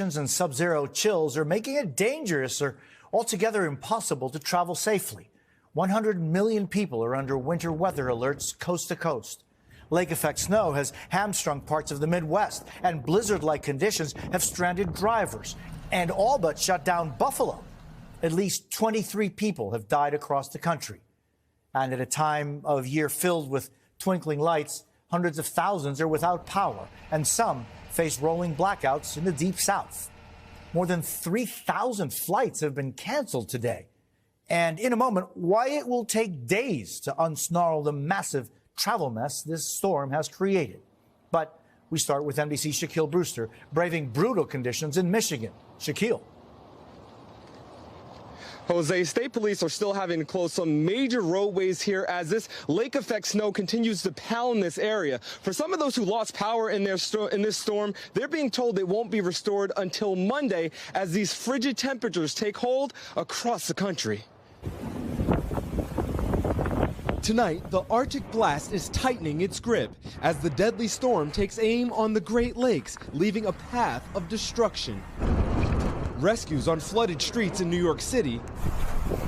And sub-zero chills are making it dangerous or altogether impossible to travel safely. 100 million people are under winter weather alerts coast to coast. Lake effect snow has hamstrung parts of the Midwest, and blizzard-like conditions have stranded drivers and all but shut down Buffalo. At least 23 people have died across the country. And at a time of year filled with twinkling lights, hundreds of thousands are without power, and some face rolling blackouts in the deep south. More than 3,000 flights have been canceled today. And in a moment, why it will take days to unsnarl the massive travel mess this storm has created. But we start with NBC's Shaquille Brewster, braving brutal conditions in Michigan. Shaquille. Jose, state police are still having to close some major roadways here as this lake effect snow continues to pound this area. For some of those who lost power in this storm, they're being told it won't be restored until Monday as these frigid temperatures take hold across the country. Tonight, the Arctic blast is tightening its grip as the deadly storm takes aim on the Great Lakes, leaving a path of destruction. Rescues on flooded streets in New York City,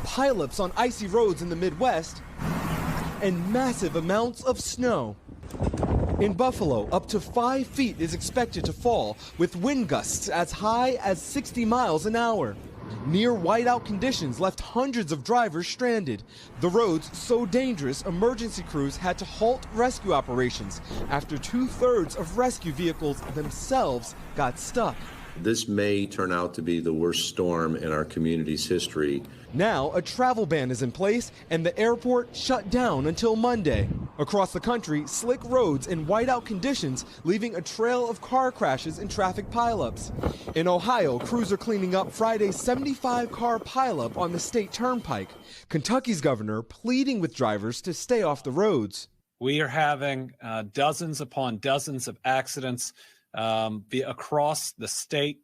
pileups on icy roads in the Midwest, and massive amounts of snow. In Buffalo, up to 5 feet is expected to fall, with wind gusts as high as 60 miles an hour. Near whiteout conditions left hundreds of drivers stranded. The roads so dangerous, emergency crews had to halt rescue operations after 2/3 of rescue vehicles themselves got stuck. This may turn out to be the worst storm in our community's history. Now, a travel ban is in place and the airport shut down until Monday. Across the country, slick roads and whiteout conditions leaving a trail of car crashes and traffic pileups. In Ohio, crews are cleaning up Friday's 75-car pileup on the state turnpike. Kentucky's governor pleading with drivers to stay off the roads. We are having dozens upon dozens of accidents across the state,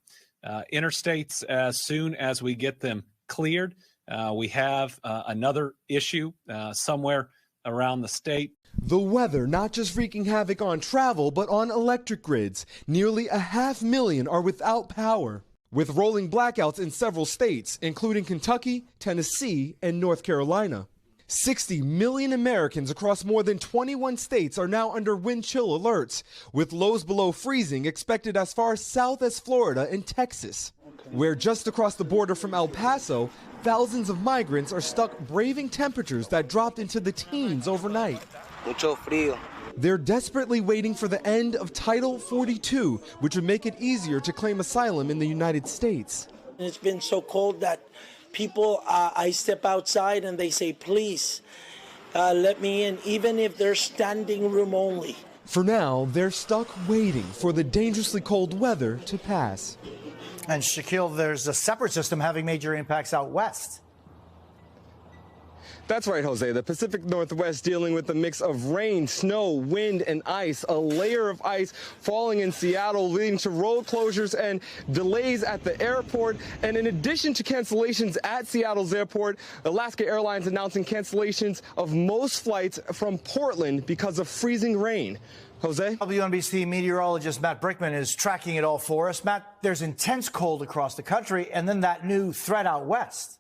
interstates. As soon as we get them cleared, we have another issue somewhere around the state. The weather not just wreaking havoc on travel, but on electric grids. Nearly 500,000 are without power, with rolling blackouts in several states, including Kentucky, Tennessee, and North Carolina. 60 million Americans across more than 21 states are now under wind chill alerts, with lows below freezing expected as far south as Florida and Texas, where just across the border from El Paso, thousands of migrants are stuck braving temperatures that dropped into the teens overnight. Mucho frío. They're desperately waiting for the end of Title 42, which would make it easier to claim asylum in the United States. It's been so cold that people, I step outside and they say, please, let me in, even if they're standing room only. For now, they're stuck waiting for the dangerously cold weather to pass. And Shaquille, there's a separate system having major impacts out west. That's right, Jose. The Pacific Northwest dealing with a mix of rain, snow, wind, and ice. A layer of ice falling in Seattle, leading to road closures and delays at the airport. And in addition to cancellations at Seattle's airport, Alaska Airlines announcing cancellations of most flights from Portland because of freezing rain. Jose? WNBC meteorologist Matt Brickman is tracking it all for us. Matt, there's intense cold across the country, and then that new threat out west.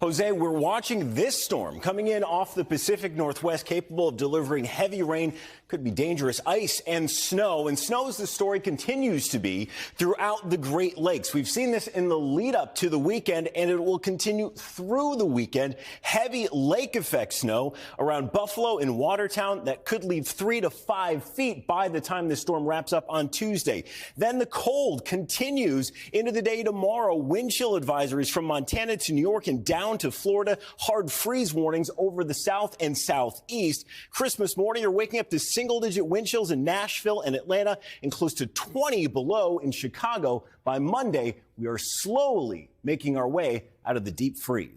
Jose, we're watching this storm coming in off the Pacific Northwest, capable of delivering heavy rain, could be dangerous ice and snow. And snow, as the story continues to be, throughout the Great Lakes. We've seen this in the lead up to the weekend, and it will continue through the weekend. Heavy lake effect snow around Buffalo and Watertown that could leave 3 to 5 feet by the time the storm wraps up on Tuesday. Then the cold continues into the day tomorrow. Wind chill advisories from Montana to New York and down to Florida. Hard freeze warnings over the south and southeast. Christmas morning, you're waking up to single-digit wind chills in Nashville and Atlanta and close to 20 below in Chicago. By Monday, we are slowly making our way out of the deep freeze.